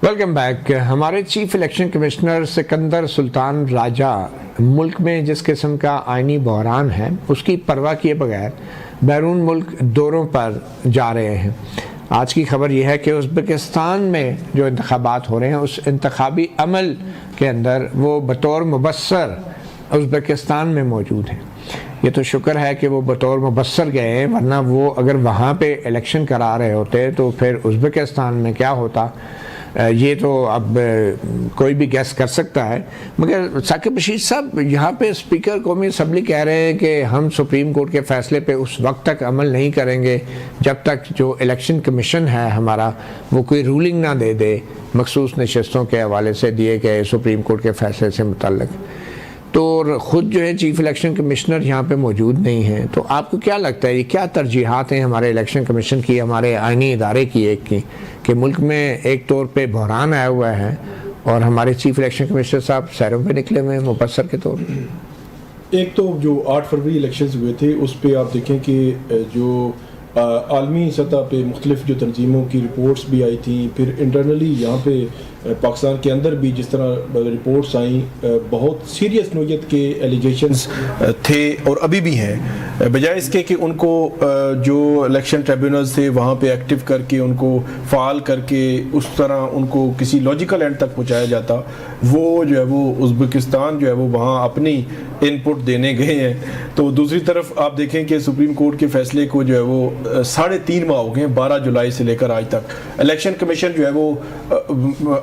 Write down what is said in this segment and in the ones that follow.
Welcome back. ہمارے chief election commissioner Sikandar سلطان راجہ ملک میں جس قسم کا آئینی بحران ہے اس کی پرواہ کیے بغیر بیرون ملک دوروں پر جا رہے ہیں. آج کی خبر یہ ہے کہ ازبکستان میں جو انتخابات ہو رہے ہیں اس انتخابی عمل کے اندر وہ بطور مبصر ازبکستان میں موجود ہیں. یہ تو شکر ہے کہ وہ بطور مبصر گئے ہیں، ورنہ وہ اگر وہاں پہ الیکشن کرا رہے ہوتے تو پھر ازبکستان میں کیا ہوتا یہ تو اب کوئی بھی گیس کر سکتا ہے. مگر ثاقب رشید صاحب، یہاں پہ اسپیکر قومی اسمبلی کہہ رہے ہیں کہ ہم سپریم کورٹ کے فیصلے پہ اس وقت تک عمل نہیں کریں گے جب تک جو الیکشن کمیشن ہے ہمارا وہ کوئی رولنگ نہ دے دے مخصوص نشستوں کے حوالے سے دیے گئے سپریم کورٹ کے فیصلے سے متعلق. تو کہ جو ہے چیف الیکشن کمشنر یہاں پہ موجود نہیں ہیں. تو آپ کو کیا لگتا ہے یہ کیا ترجیحات ہیں ہمارے الیکشن کمیشن کی، ہمارے آئینی ادارے کی ایک کی کہ ملک میں ایک طور پہ بحران آیا ہوا ہے اور ہمارے چیف الیکشن کمشنر صاحب سیروں پہ نکلے ہوئے ہیں مبصر کے طور پہ؟ ایک تو جو 8 فروری الیکشنز ہوئے تھے اس پہ آپ دیکھیں کہ جو عالمی سطح پہ مختلف جو تنظیموں کی رپورٹس بھی آئی تھیں، پھر انٹرنلی یہاں پہ پاکستان کے اندر بھی جس طرح رپورٹس آئیں، بہت سیریس نوعیت کے ایلیگیشنز تھے اور ابھی بھی ہیں. بجائے اس کے کہ ان کو جو الیکشن ٹریبیونلز تھے وہاں پہ ایکٹیو کر کے ان کو فعال کر کے اس طرح ان کو کسی لاجیکل اینڈ تک پہنچایا جاتا، وہ جو ہے وہ ازبکستان جو ہے وہ وہاں اپنی ان پٹ دینے گئے ہیں. تو دوسری طرف آپ دیکھیں کہ سپریم کورٹ کے فیصلے کو جو ہے وہ 3.5 ماہ ہو گئے ہیں، 12 جولائی سے لے کر آج تک. الیکشن کمیشن جو ہے وہ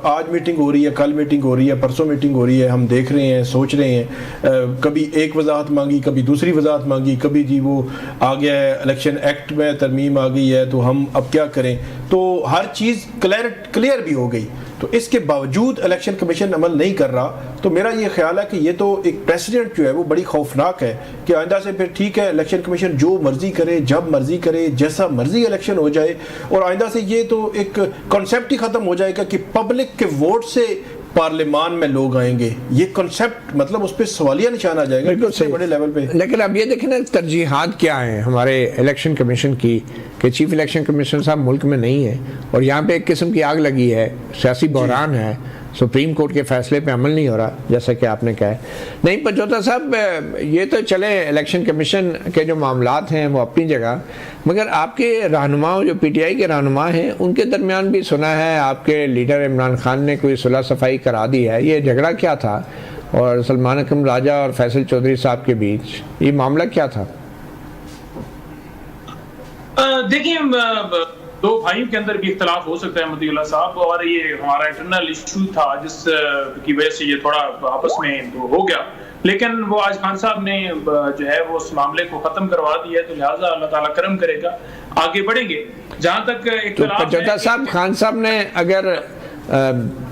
آج میٹنگ ہو رہی ہے، کل میٹنگ ہو رہی ہے، پرسوں میٹنگ ہو رہی ہے، ہم دیکھ رہے ہیں، سوچ رہے ہیں، کبھی ایک وضاحت مانگی، کبھی دوسری وضاحت مانگی، کبھی جی وہ آ گیا ہے الیکشن ایکٹ میں ترمیم آ گئی ہے تو ہم اب کیا کریں. تو ہر چیز کلیئر بھی ہو گئی، تو اس کے باوجود الیکشن کمیشن عمل نہیں کر رہا. تو میرا یہ خیال ہے کہ یہ تو ایک پریسیڈنٹ جو ہے وہ بڑی خوفناک ہے کہ آئندہ سے پھر ٹھیک ہے الیکشن کمیشن جو مرضی کرے، جب مرضی کرے، جیسا مرضی الیکشن ہو جائے، اور آئندہ سے یہ تو ایک کنسیپٹ ہی ختم ہو جائے گا کہ پبلک کے ووٹ سے پارلیمان میں لوگ آئیں گے. یہ کنسیپٹ مطلب اس پہ سوالیہ نشان آ جائے گا بالکل بڑے لیول پہ. لیکن اب یہ دیکھیں نا ترجیحات کیا ہیں ہمارے الیکشن کمیشن کی کہ چیف الیکشن کمیشن صاحب ملک میں نہیں ہے اور یہاں پہ ایک قسم کی آگ لگی ہے، سیاسی بحران ہے، سپریم کورٹ کے فیصلے پہ عمل نہیں ہو رہا جیسا کہ آپ نے کہا ہے. نہیں پنجوتا صاحب، یہ تو چلے الیکشن کمیشن کے جو معاملات ہیں وہ اپنی جگہ، مگر آپ کے رہنماؤں جو پی ٹی آئی کے رہنما ہیں ان کے درمیان بھی سنا ہے آپ کے لیڈر عمران خان نے کوئی صلح صفائی کرا دی ہے. یہ جھگڑا کیا تھا اور سلمان اکرم راجہ اور فیصل چودھری صاحب کے بیچ یہ معاملہ کیا تھا؟ دیکھیں، دو بھائیوں کے اندر بھی اختلاف ہو سکتا ہے مدی اللہ صاحب، اور یہ ہمارا انٹرنل ایشو تھا جس کی وجہ سے یہ تھوڑا آپس میں ہو گیا. لیکن وہ آج خان صاحب نے جو ہے وہ اس معاملے کو ختم کروا دیا ہے، تو لہٰذا اللہ تعالیٰ کرم کرے گا، آگے بڑھیں گے. جہاں تک اختلاف ہے صاحب، خان صاحب نے اگر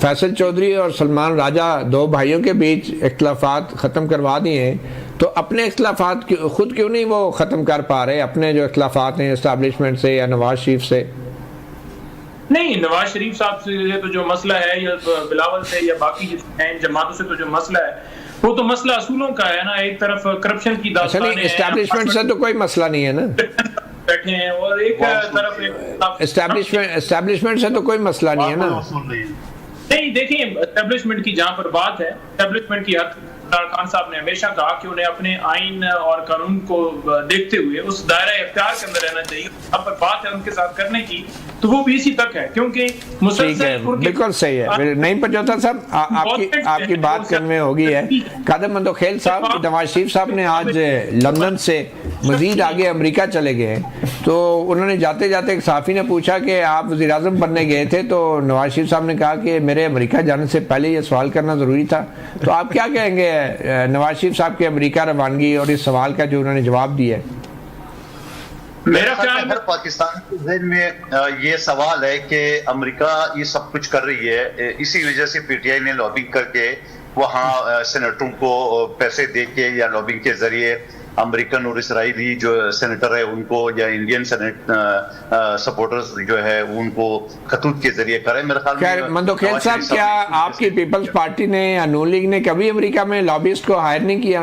فیصل چودھری اور سلمان راجہ دو بھائیوں کے بیچ اختلافات ختم کروا دیے ہیں تو اپنے اختلافات خود کیوں نہیں وہ ختم کر پا رہے؟ اپنے جو اختلافات ہیں اسٹیبلشمنٹ سے یا نواز شریف سے؟ نہیں، نواز شریف صاحب سے تو جو مسئلہ ہے یا بلاول سے یا باقی ہیں جماعتوں سے تو جو مسئلہ ہے وہ تو مسئلہ اصولوں کا ہے نا. ایک طرف کرپشن کی داستان ہے، اسٹیبلشمنٹ سے تو کوئی مسئلہ نہیں ہے نا بیٹھے ہیں، اور ایک طرف اسٹیبلشمنٹ سے تو کوئی مسئلہ نہیں ہے نا. نہیں، دیکھیں اسٹیبلشمنٹ کی جہاں پر بات ہے، اسٹیبلشمنٹ کی حد خان صاحب نے ہمیشہ کہا کہ انہیں اپنے آئین اور قانون کو دیکھتے ہوئے اس دائرہ اختیار کے اندر رہنا چاہیے. اب پر بات ہے ان کے ساتھ کرنے کی تو وہ بھی اسی تک ہے، کیونکہ مسلسل بالکل صحیح ہے. نہیں پنجوتا صاحب، آپ کی بات کرنے ہوگی ہے. قادر مندوخیل صاحب، نواز شریف صاحب نے آج لندن سے مزید آگے امریکہ چلے گئے تو انہوں نے جاتے جاتے ایک صحافی نے پوچھا کہ آپ وزیر اعظم بننے گئے تھے، تو نواز شریف صاحب نے کہا کہ میرے امریکہ جانے سے پہلے یہ سوال کرنا ضروری تھا. تو آپ کیا کہیں گے نواز شریف صاحب کے امریکہ روانگی اور اس سوال کا جو انہوں نے جواب دیا ہے؟ میرا خیال ہے پاکستان کے ذہن میں یہ سوال ہے کہ امریکہ یہ سب کچھ کر رہی ہے، اسی وجہ سے پی ٹی آئی نے لابنگ کر کے وہاں سینیٹروں کو پیسے دے کے یا لابنگ کے ذریعے امریکن اور اسرائیلی جو سینیٹر ہے ان کو یا انڈین سینیٹ سپورٹرز جو ہے ان کو خطوط کے ذریعے کرے. میرے خیال میں مندوخیل صاحب، کیا آپ کی پیپلز پارٹی نے یا نون لیگ نے کبھی امریکہ میں لابسٹ کو ہائر نہیں کیا؟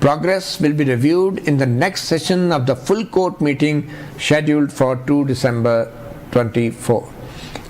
Progress will be reviewed in the next session of the full court meeting scheduled for 2 December 24.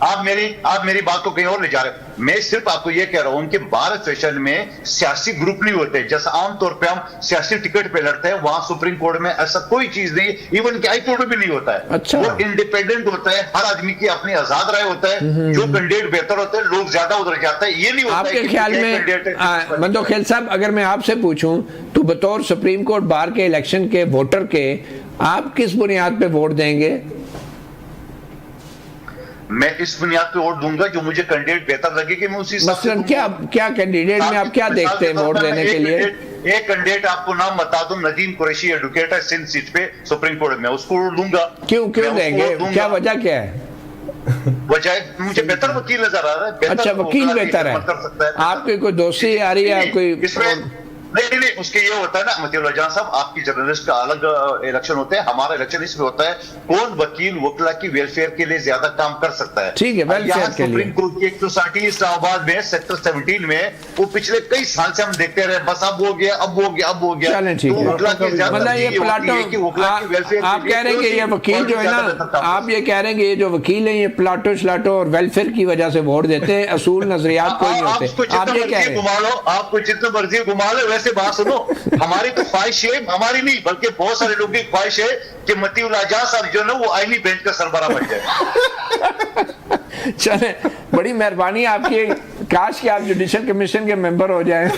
آپ میری بات کو کہیں اور لے جا رہے ہیں. میں صرف آپ کو یہ کہہ رہا ہوں کہ بھارت فیشن میں سیاسی گروپ نہیں ہوتے. جیسا عام طور پہ ہم سیاسی ٹکٹ پہ لڑتے ہیں, وہاں سپریم کورٹ میں ایسا کوئی چیز نہیں, ایون کہ ہائی کورٹ میں بھی نہیں ہوتا ہے. اچھا. وہ انڈیپینڈنٹ ہوتا ہے, ہر آدمی کی اپنی آزاد رائے ہوتا ہے. جو کینڈیڈیٹ بہتر ہوتا ہے لوگ زیادہ ادھر جاتا ہے. یہ نہیں ہوتا آپ کے خیال میں مندوخیل صاحب, اگر میں آپ سے پوچھوں تو بطور سپریم کورٹ بار کے الیکشن کے ووٹر کے آپ کس بنیاد پہ ووٹ دیں گے؟ میں اس بنیاد پہ ووٹ دوں گا جو مجھے کینڈیڈیٹ بہتر لگے کہ میں اسی مثلاً کیا کینڈیڈیٹ میں آپ کیا دیکھتے ہیں ووٹ دینے کے لیے؟ ایک کینڈیڈیٹ آپ کو نام بتا دوں, ندیم قریشی ایڈوکیٹ ہے سندھ سیٹ پہ سپریم کورٹ میں, اس کو ووٹ دوں گا. کیوں دیں گے, کیا وجہ کیا ہے؟ وجہ مجھے بہتر وکیل نظر آ رہا ہے. اچھا, وکیل بہتر ہے. آپ کی کوئی دوستی آ رہی ہے کوئی؟ نہیں, اس کے یہ ہوتا ہے نا مطیع اللہ جان صاحب, آپ کی جرنلسٹ کا الگ الیکشن ہوتا ہے, ہمارا الیکشن اس میں ہوتا ہے کون وکیل وکلا کی ویلفیئر کے لیے زیادہ کام کر سکتا ہے. ٹھیک ہے, ویلفیئر کے لیے. سپریم کورٹ کی ایک سوسائٹی اسلام آباد میں سیکٹر 17 میں, وہ پچھلے کئی سال سے ہم دیکھتے رہے, بس اب ہو گیا. چلیں ٹھیک ہے, مطلب یہ پلاٹو آپ کہہ رہے ہیں کہ یہ وکیل جو ہے نا, آپ یہ کہہ رہے ہیں کہ یہ جو وکیل ہیں یہ پلاٹو شلاٹو اور ویلفیئر کی وجہ سے ووٹ دیتے ہیں, اصول نظریات کوئی نہیں ہوتے. آپ یہ کہہ رہے ہیں آپ کو جتنا مرضی گھما لو. ویسے بات سنو, ہماری تو خواہش ہے, ہماری نہیں بلکہ بہت سارے لوگوں کی خواہش ہے کہ مطیع اللہ جان صاحب جو نا وہ آئینی بینچ کا سربراہ بن جائے. چلیں, بڑی مہربانی آپ کی, کاش کہ آپ جوڈیشل کمیشن کے ممبر ہو جائیں.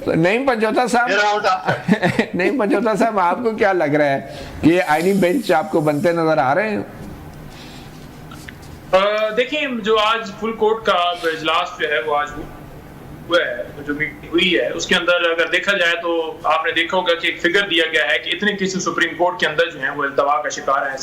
نہیں پنجوتا صاحب, آپ کو کیا لگ رہا ہے کہ یہ آئینی بینچ آپ کو بنتے نظر آ رہے ہیں؟ دیکھیں, جو آج فل کورٹ کا اجلاس جو ہے وہ آج ہوا ہے, جو میٹنگ ہوئی ہے اس کے اندر اگر دیکھا جائے تو آپ نے دیکھا ہوگا کہ ایک فگر دیا گیا ہے کہ اتنے کیسز سپریم کورٹ کے اندر جو ہیں وہ التوا کا شکار ہیں.